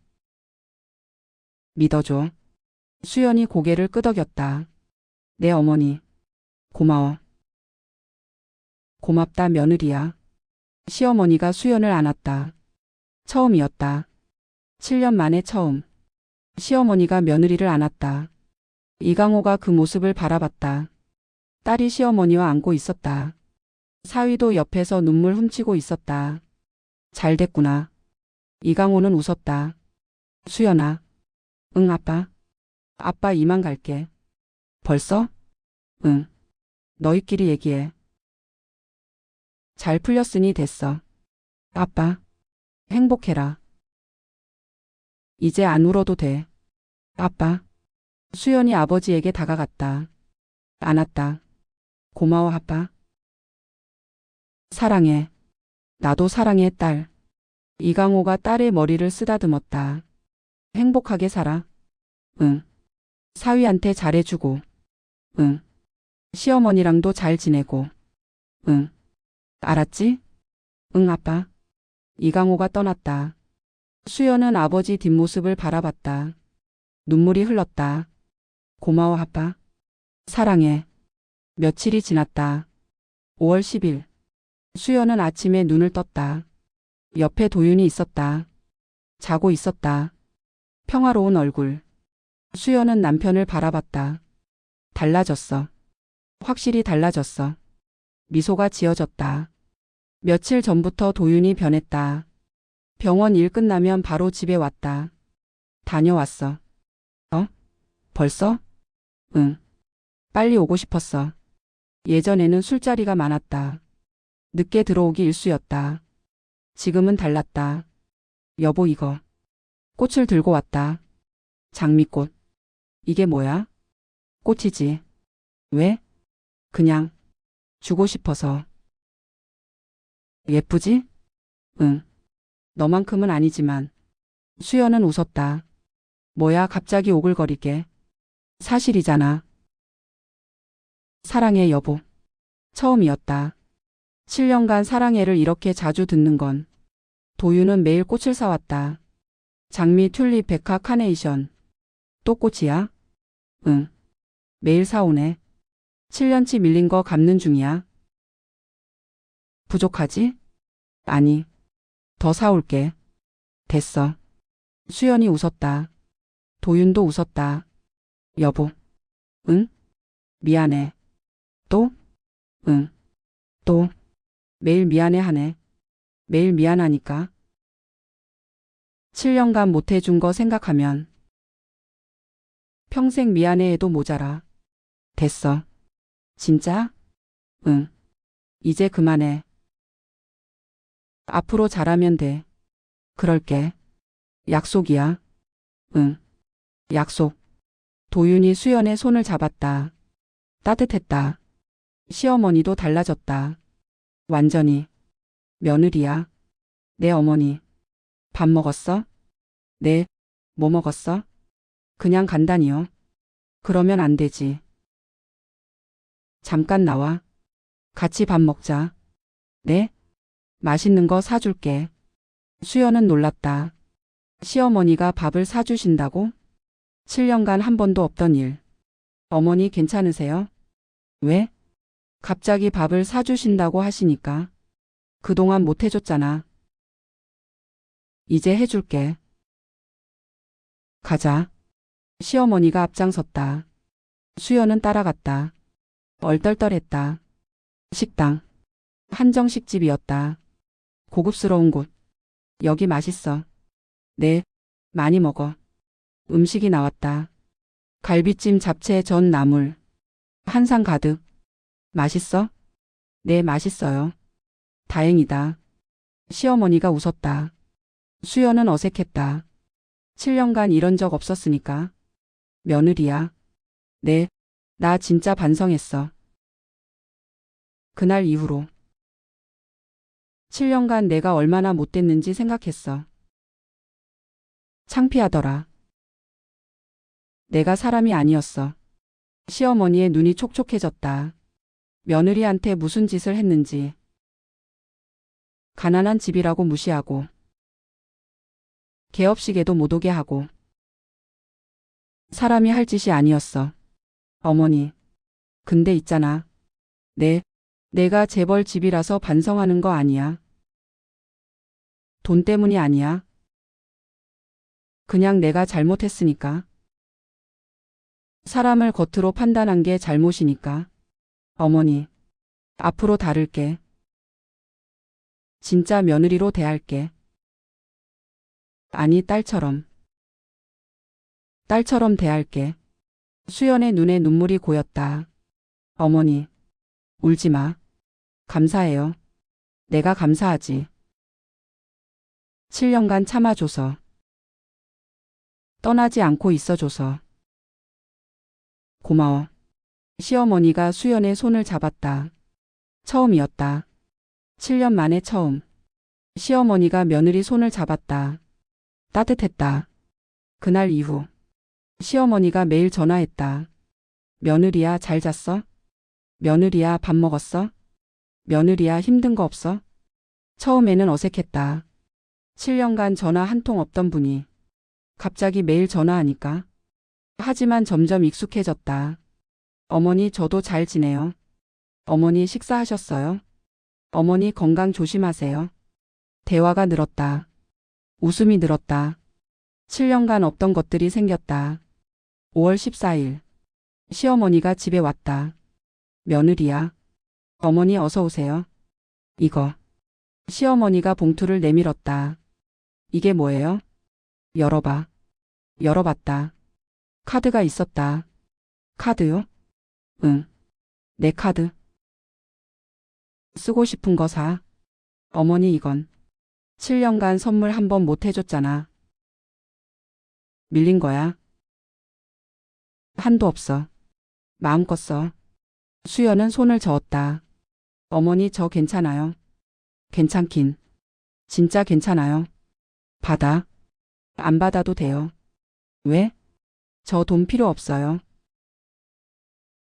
믿어줘. 수연이 고개를 끄덕였다. 내 어머니. 고마워. 고맙다 며느리야. 시어머니가 수연을 안았다. 처음이었다. 7년 만에 처음. 시어머니가 며느리를 안았다. 이강호가 그 모습을 바라봤다. 딸이 시어머니와 안고 있었다. 사위도 옆에서 눈물 훔치고 있었다. 잘 됐구나. 이강호는 웃었다. 수연아. 응 아빠. 아빠 이만 갈게. 벌써? 응. 너희끼리 얘기해. 잘 풀렸으니 됐어. 아빠. 행복해라. 이제 안 울어도 돼. 아빠. 수연이 아버지에게 다가갔다. 안았다. 고마워 아빠. 사랑해. 나도 사랑해 딸. 이강호가 딸의 머리를 쓰다듬었다. 행복하게 살아. 응. 사위한테 잘해주고. 응. 시어머니랑도 잘 지내고. 응. 알았지? 응 아빠. 이강호가 떠났다. 수연은 아버지 뒷모습을 바라봤다. 눈물이 흘렀다. 고마워 아빠. 사랑해. 며칠이 지났다. 5월 10일. 수연은 아침에 눈을 떴다. 옆에 도윤이 있었다. 자고 있었다. 평화로운 얼굴. 수연은 남편을 바라봤다. 달라졌어. 확실히 달라졌어. 미소가 지어졌다. 며칠 전부터 도윤이 변했다. 병원 일 끝나면 바로 집에 왔다. 다녀왔어. 벌써? 응. 빨리 오고 싶었어. 예전에는 술자리가 많았다. 늦게 들어오기 일쑤였다. 지금은 달랐다. 여보 이거. 꽃을 들고 왔다. 장미꽃. 이게 뭐야? 꽃이지. 왜? 그냥. 주고 싶어서. 예쁘지? 응. 너만큼은 아니지만. 수연은 웃었다. 뭐야 갑자기 오글거리게. 사실이잖아. 사랑해 여보. 처음이었다. 7년간 사랑해를 이렇게 자주 듣는 건. 도윤은 매일 꽃을 사왔다. 장미, 튤립, 백화, 카네이션. 또 꽃이야? 응. 매일 사오네. 7년치 밀린 거 갚는 중이야. 부족하지? 아니. 더 사올게. 됐어. 수연이 웃었다. 도윤도 웃었다. 여보. 응? 미안해. 또? 응. 또? 매일 미안해 하네. 매일 미안하니까. 7년간 못해준 거 생각하면 평생 미안해 해도 모자라. 됐어. 진짜? 응. 이제 그만해. 앞으로 잘하면 돼. 그럴게. 약속이야. 응. 약속. 도윤이 수연의 손을 잡았다. 따뜻했다. 시어머니도 달라졌다. 완전히. 며느리야. 내 어머니. 밥 먹었어? 네. 뭐 먹었어? 그냥 간단히요. 그러면 안 되지. 잠깐 나와. 같이 밥 먹자. 네? 맛있는 거 사줄게. 수연은 놀랐다. 시어머니가 밥을 사주신다고? 7년간 한 번도 없던 일. 어머니 괜찮으세요? 왜? 갑자기 밥을 사주신다고 하시니까. 그동안 못 해줬잖아. 이제 해줄게. 가자. 시어머니가 앞장섰다. 수연은 따라갔다. 얼떨떨했다. 식당. 한정식집이었다. 고급스러운 곳. 여기 맛있어. 네, 많이 먹어. 음식이 나왔다. 갈비찜, 잡채, 전, 나물. 한 상 가득. 맛있어? 네, 맛있어요. 다행이다. 시어머니가 웃었다. 수연은 어색했다. 7년간 이런 적 없었으니까. 며느리야. 네, 나 진짜 반성했어. 그날 이후로 7년간 내가 얼마나 못됐는지 생각했어. 창피하더라. 내가 사람이 아니었어. 시어머니의 눈이 촉촉해졌다. 며느리한테 무슨 짓을 했는지. 가난한 집이라고 무시하고. 개업식에도 못 오게 하고. 사람이 할 짓이 아니었어. 어머니. 근데 있잖아. 내가 재벌 집이라서 반성하는 거 아니야. 돈 때문이 아니야. 그냥 내가 잘못했으니까. 사람을 겉으로 판단한 게 잘못이니까. 어머니. 앞으로 다를게. 진짜 며느리로 대할게. 아니, 딸처럼. 딸처럼 대할게. 수연의 눈에 눈물이 고였다. 어머니. 울지 마. 감사해요. 내가 감사하지. 7년간 참아줘서. 떠나지 않고 있어줘서. 고마워. 시어머니가 수연의 손을 잡았다. 처음이었다. 7년 만에 처음. 시어머니가 며느리 손을 잡았다. 따뜻했다. 그날 이후 시어머니가 매일 전화했다. 며느리야, 잘 잤어? 며느리야, 밥 먹었어? 며느리야, 힘든 거 없어? 처음에는 어색했다. 7년간 전화 한 통 없던 분이 갑자기 매일 전화하니까. 하지만 점점 익숙해졌다. 어머니, 저도 잘 지내요. 어머니, 식사하셨어요? 어머니, 건강 조심하세요. 대화가 늘었다. 웃음이 늘었다. 7년간 없던 것들이 생겼다. 5월 14일. 시어머니가 집에 왔다. 며느리야. 어머니, 어서 오세요. 이거. 시어머니가 봉투를 내밀었다. 이게 뭐예요? 열어봐. 열어봤다. 카드가 있었다. 카드요? 응. 내 카드. 쓰고 싶은 거 사. 어머니, 이건 7년간 선물 한 번 못 해줬잖아. 밀린 거야. 한도 없어. 마음껏 써. 수연은 손을 저었다. 어머니, 저 괜찮아요. 괜찮긴. 진짜 괜찮아요. 받아. 안 받아도 돼요. 왜? 저 돈 필요 없어요.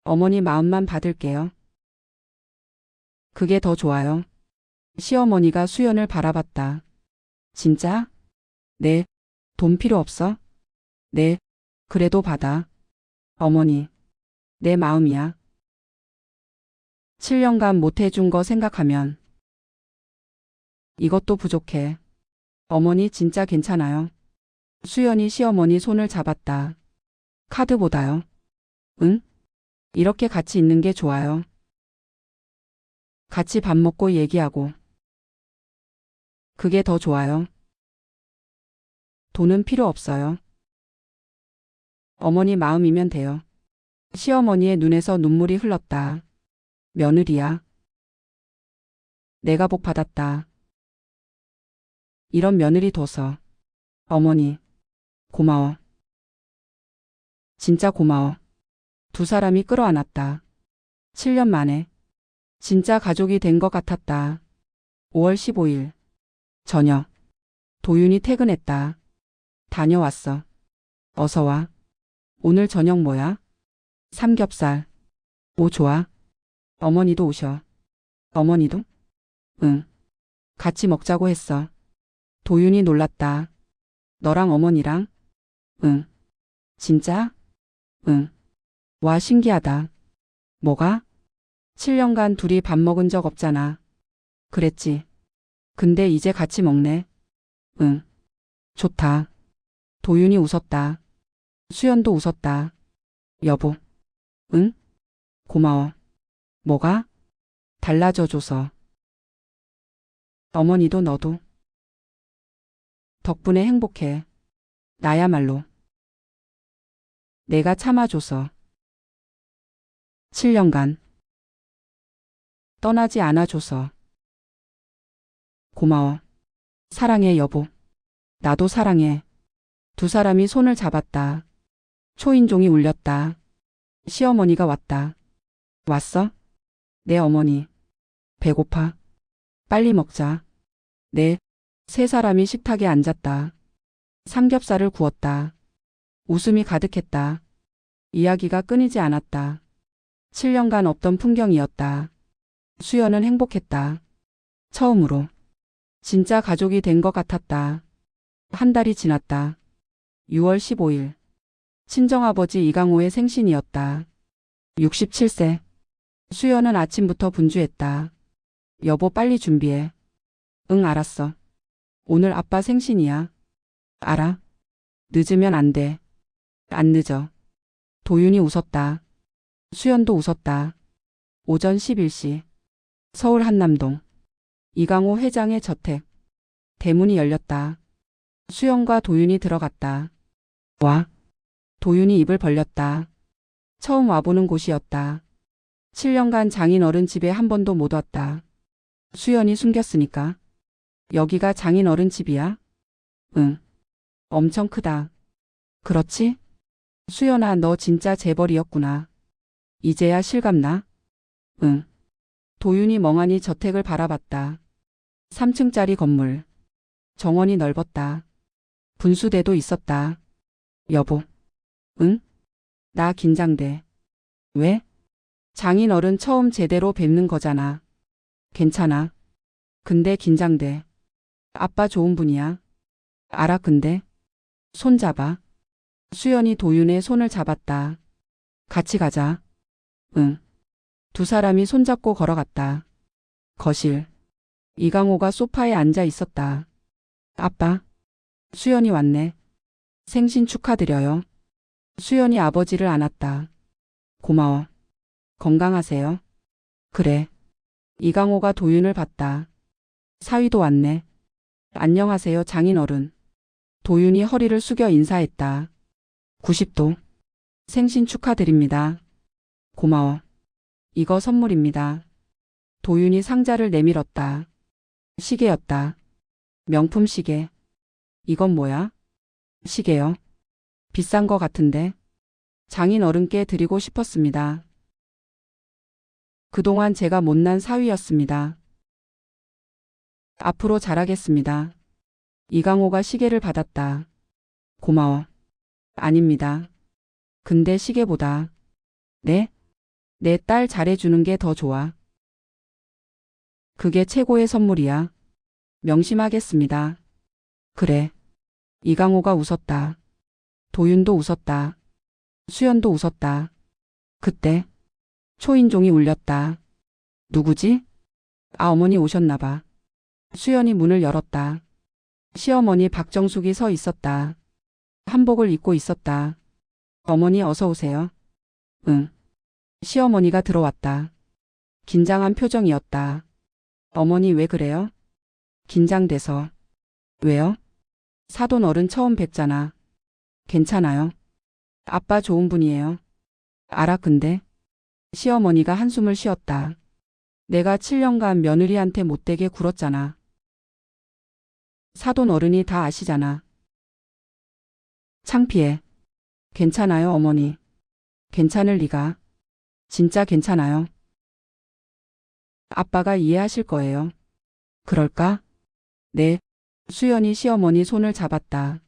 어머니 마음만 받을게요. 그게 더 좋아요. 시어머니가 수연을 바라봤다. 진짜? 네. 돈 필요 없어? 네. 그래도 받아. 어머니. 내 마음이야. 7년간 못 해준 거 생각하면 이것도 부족해. 어머니 진짜 괜찮아요. 수연이 시어머니 손을 잡았다. 카드보다요. 응? 이렇게 같이 있는 게 좋아요. 같이 밥 먹고 얘기하고. 그게 더 좋아요. 돈은 필요 없어요. 어머니 마음이면 돼요. 시어머니의 눈에서 눈물이 흘렀다. 며느리야. 내가 복 받았다. 이런 며느리 둬서. 어머니. 고마워. 진짜 고마워. 두 사람이 끌어안았다. 7년 만에. 진짜 가족이 된 것 같았다. 5월 15일. 저녁. 도윤이 퇴근했다. 다녀왔어. 어서 와. 오늘 저녁 뭐야? 삼겹살. 오, 좋아. 어머니도 오셔. 어머니도? 응. 같이 먹자고 했어. 도윤이 놀랐다. 너랑 어머니랑? 응. 진짜? 응. 와, 신기하다. 뭐가? 7년간 둘이 밥 먹은 적 없잖아. 그랬지. 근데 이제 같이 먹네. 응. 좋다. 도윤이 웃었다. 수연도 웃었다. 여보. 응? 고마워. 뭐가? 달라져줘서. 어머니도 너도. 덕분에 행복해. 나야말로. 내가 참아줘서. 7년간 떠나지 않아줘서. 고마워. 사랑해, 여보. 나도 사랑해. 두 사람이 손을 잡았다. 초인종이 울렸다. 시어머니가 왔다. 왔어? 네, 어머니. 배고파. 빨리 먹자. 네. 세 사람이 식탁에 앉았다. 삼겹살을 구웠다. 웃음이 가득했다. 이야기가 끊이지 않았다. 7년간 없던 풍경이었다. 수연은 행복했다. 처음으로. 진짜 가족이 된 것 같았다. 한 달이 지났다. 6월 15일. 친정아버지 이강호의 생신이었다. 67세. 수연은 아침부터 분주했다. 여보, 빨리 준비해. 응, 알았어. 오늘 아빠 생신이야. 알아. 늦으면 안 돼. 안 늦어. 도윤이 웃었다. 수연도 웃었다. 오전 11시. 서울 한남동. 이강호 회장의 저택. 대문이 열렸다. 수연과 도윤이 들어갔다. 와. 도윤이 입을 벌렸다. 처음 와보는 곳이었다. 7년간 장인어른 집에 한 번도 못 왔다. 수연이 숨겼으니까. 여기가 장인어른 집이야? 응. 엄청 크다. 그렇지? 수연아, 너 진짜 재벌이었구나. 이제야 실감나? 응. 도윤이 멍하니 저택을 바라봤다. 3층짜리 건물. 정원이 넓었다. 분수대도 있었다. 여보. 응? 나 긴장돼. 왜? 장인어른 처음 제대로 뵙는 거잖아. 괜찮아. 근데 긴장돼. 아빠 좋은 분이야. 알아, 근데. 손잡아. 수연이 도윤의 손을 잡았다. 같이 가자. 응. 두 사람이 손잡고 걸어갔다. 거실. 이강호가 소파에 앉아 있었다. 아빠. 수연이 왔네. 생신 축하드려요. 수연이 아버지를 안았다. 고마워. 건강하세요. 그래. 이강호가 도윤을 봤다. 사위도 왔네. 안녕하세요, 장인어른. 도윤이 허리를 숙여 인사했다. 90도. 생신 축하드립니다. 고마워. 이거 선물입니다. 도윤이 상자를 내밀었다. 시계였다. 명품 시계. 이건 뭐야? 시계요. 비싼 거 같은데. 장인어른께 드리고 싶었습니다. 그동안 제가 못난 사위였습니다. 앞으로 잘하겠습니다. 이강호가 시계를 받았다. 고마워. 아닙니다. 근데 시계보다. 네? 내 딸 잘해주는 게 더 좋아. 그게 최고의 선물이야. 명심하겠습니다. 그래. 이강호가 웃었다. 도윤도 웃었다. 수연도 웃었다. 그때 초인종이 울렸다. 누구지? 아, 어머니 오셨나 봐. 수연이 문을 열었다. 시어머니 박정숙이 서 있었다. 한복을 입고 있었다. 어머니 어서 오세요. 응. 시어머니가 들어왔다. 긴장한 표정이었다. 어머니 왜 그래요? 긴장돼서. 왜요? 사돈 어른 처음 뵙잖아. 괜찮아요. 아빠 좋은 분이에요. 알아, 근데. 시어머니가 한숨을 쉬었다. 내가 7년간 며느리한테 못되게 굴었잖아. 사돈 어른이 다 아시잖아. 창피해. 괜찮아요, 어머니. 괜찮을 리가. 진짜 괜찮아요. 아빠가 이해하실 거예요. 그럴까? 네. 수연이 시어머니 손을 잡았다.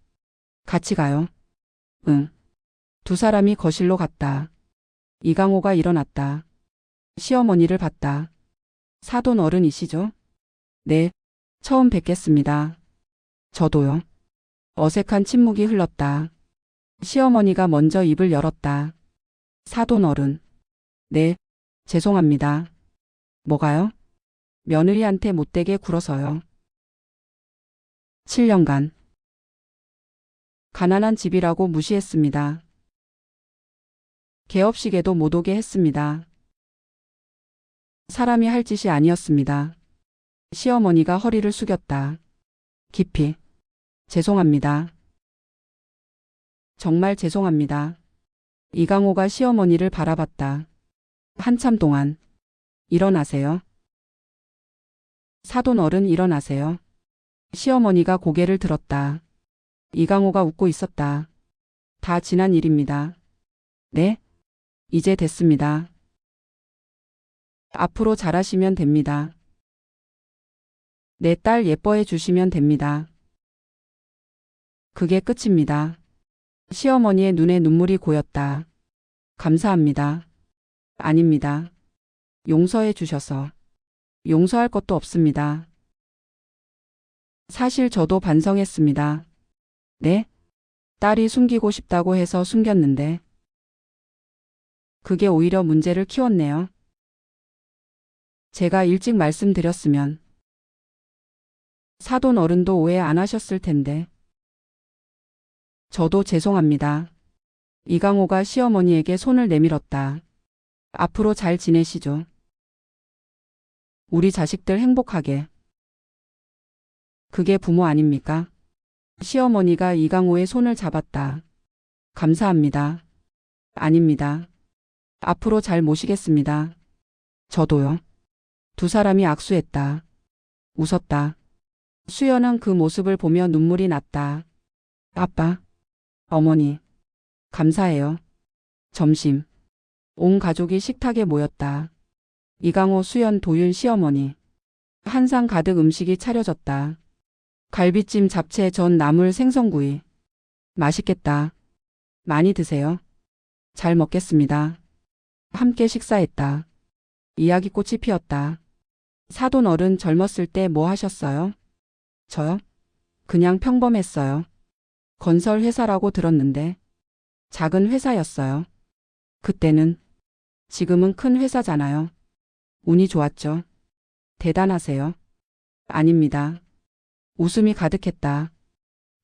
같이 가요. 응. 두 사람이 거실로 갔다. 이강호가 일어났다. 시어머니를 봤다. 사돈 어른이시죠? 네. 처음 뵙겠습니다. 저도요. 어색한 침묵이 흘렀다. 시어머니가 먼저 입을 열었다. 사돈 어른. 네. 죄송합니다. 뭐가요? 며느리한테 못되게 굴어서요. 7년간. 가난한 집이라고 무시했습니다. 개업식에도 못 오게 했습니다. 사람이 할 짓이 아니었습니다. 시어머니가 허리를 숙였다. 깊이. 죄송합니다. 정말 죄송합니다. 이강호가 시어머니를 바라봤다. 한참 동안. 일어나세요. 사돈 어른 일어나세요. 시어머니가 고개를 들었다. 이강호가 웃고 있었다. 다 지난 일입니다. 네? 이제 됐습니다. 앞으로 잘하시면 됩니다. 내 딸 예뻐해 주시면 됩니다. 그게 끝입니다. 시어머니의 눈에 눈물이 고였다. 감사합니다. 아닙니다. 용서해 주셔서. 용서할 것도 없습니다. 사실 저도 반성했습니다. 네? 딸이 숨기고 싶다고 해서 숨겼는데. 그게 오히려 문제를 키웠네요. 제가 일찍 말씀드렸으면 사돈 어른도 오해 안 하셨을 텐데. 저도 죄송합니다. 이강호가 시어머니에게 손을 내밀었다. 앞으로 잘 지내시죠. 우리 자식들 행복하게. 그게 부모 아닙니까? 시어머니가 이강호의 손을 잡았다. 감사합니다. 아닙니다. 앞으로 잘 모시겠습니다. 저도요. 두 사람이 악수했다. 웃었다. 수연은 그 모습을 보며 눈물이 났다. 아빠, 어머니, 감사해요. 점심. 온 가족이 식탁에 모였다. 이강호, 수연, 도윤 시어머니. 한상 가득 음식이 차려졌다. 갈비찜, 잡채, 전, 나물, 생선구이. 맛있겠다. 많이 드세요. 잘 먹겠습니다. 함께 식사했다. 이야기꽃이 피었다. 사돈 어른 젊었을 때 뭐 하셨어요? 저요? 그냥 평범했어요. 건설 회사라고 들었는데 작은 회사였어요. 그때는. 지금은 큰 회사잖아요. 운이 좋았죠. 대단하세요. 아닙니다. 웃음이 가득했다.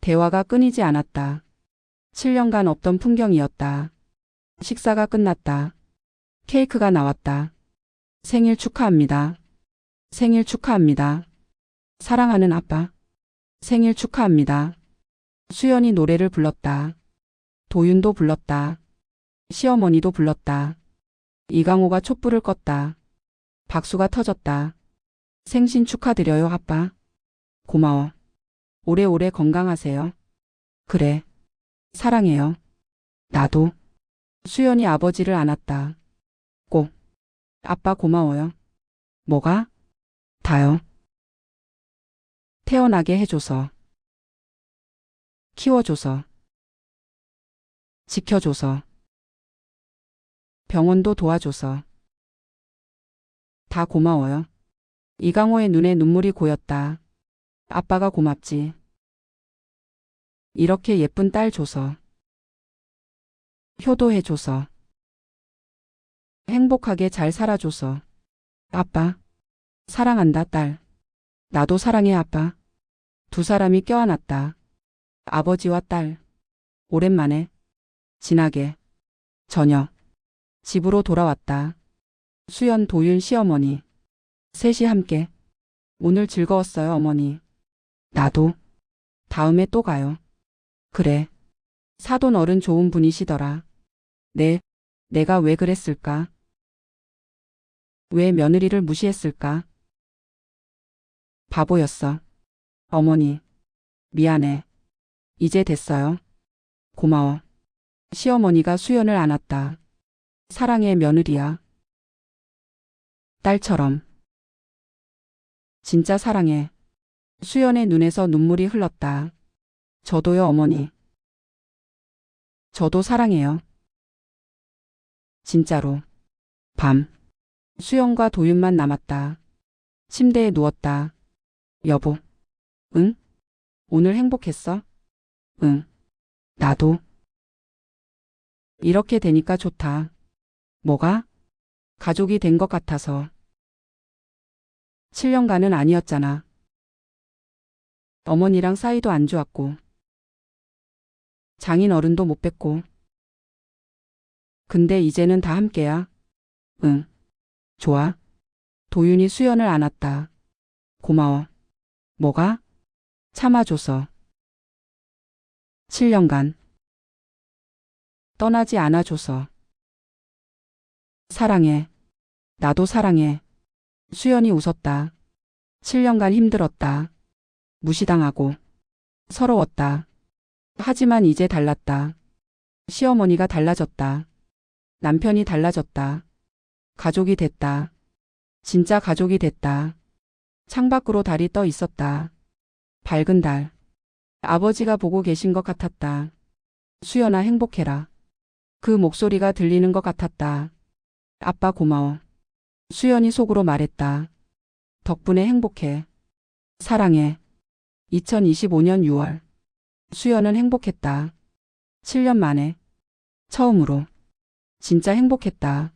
대화가 끊이지 않았다. 7년간 없던 풍경이었다. 식사가 끝났다. 케이크가 나왔다. 생일 축하합니다. 생일 축하합니다. 사랑하는 아빠. 생일 축하합니다. 수연이 노래를 불렀다. 도윤도 불렀다. 시어머니도 불렀다. 이강호가 촛불을 껐다. 박수가 터졌다. 생신 축하드려요, 아빠. 고마워. 오래오래 건강하세요. 그래. 사랑해요. 나도. 수연이 아버지를 안았다. 꼭. 아빠 고마워요. 뭐가? 다요. 태어나게 해줘서. 키워줘서. 지켜줘서. 병원도 도와줘서. 다 고마워요. 이강호의 눈에 눈물이 고였다. 아빠가 고맙지. 이렇게 예쁜 딸 줘서. 효도해줘서. 행복하게 잘 살아줘서. 아빠. 사랑한다, 딸. 나도 사랑해, 아빠. 두 사람이 껴안았다. 아버지와 딸. 오랜만에. 진하게. 저녁. 집으로 돌아왔다. 수연, 도윤 시어머니. 셋이 함께. 오늘 즐거웠어요, 어머니. 나도. 다음에 또 가요. 그래. 사돈 어른 좋은 분이시더라. 네. 내가 왜 그랬을까? 왜 며느리를 무시했을까? 바보였어. 어머니. 미안해. 이제 됐어요. 고마워. 시어머니가 수연을 안았다. 사랑해, 며느리야. 딸처럼. 진짜 사랑해. 수연의 눈에서 눈물이 흘렀다. 저도요, 어머니. 저도 사랑해요. 진짜로. 밤. 수연과 도윤만 남았다. 침대에 누웠다. 여보. 응? 오늘 행복했어? 응. 나도. 이렇게 되니까 좋다. 뭐가? 가족이 된 것 같아서. 7년간은 아니었잖아. 어머니랑 사이도 안 좋았고. 장인 어른도 못 뵀고. 근데 이제는 다 함께야. 응. 좋아. 도윤이 수연을 안았다. 고마워. 뭐가? 참아줘서. 7년간. 떠나지 않아줘서. 사랑해. 나도 사랑해. 수연이 웃었다. 7년간 힘들었다. 무시당하고 서러웠다. 하지만 이제 달랐다. 시어머니가 달라졌다. 남편이 달라졌다. 가족이 됐다. 진짜 가족이 됐다. 창밖으로 달이 떠 있었다. 밝은 달. 아버지가 보고 계신 것 같았다. 수연아 행복해라. 그 목소리가 들리는 것 같았다. 아빠 고마워. 수연이 속으로 말했다. 덕분에 행복해. 사랑해. 2025년 6월. 수연은 행복했다. 7년 만에. 처음으로. 진짜 행복했다.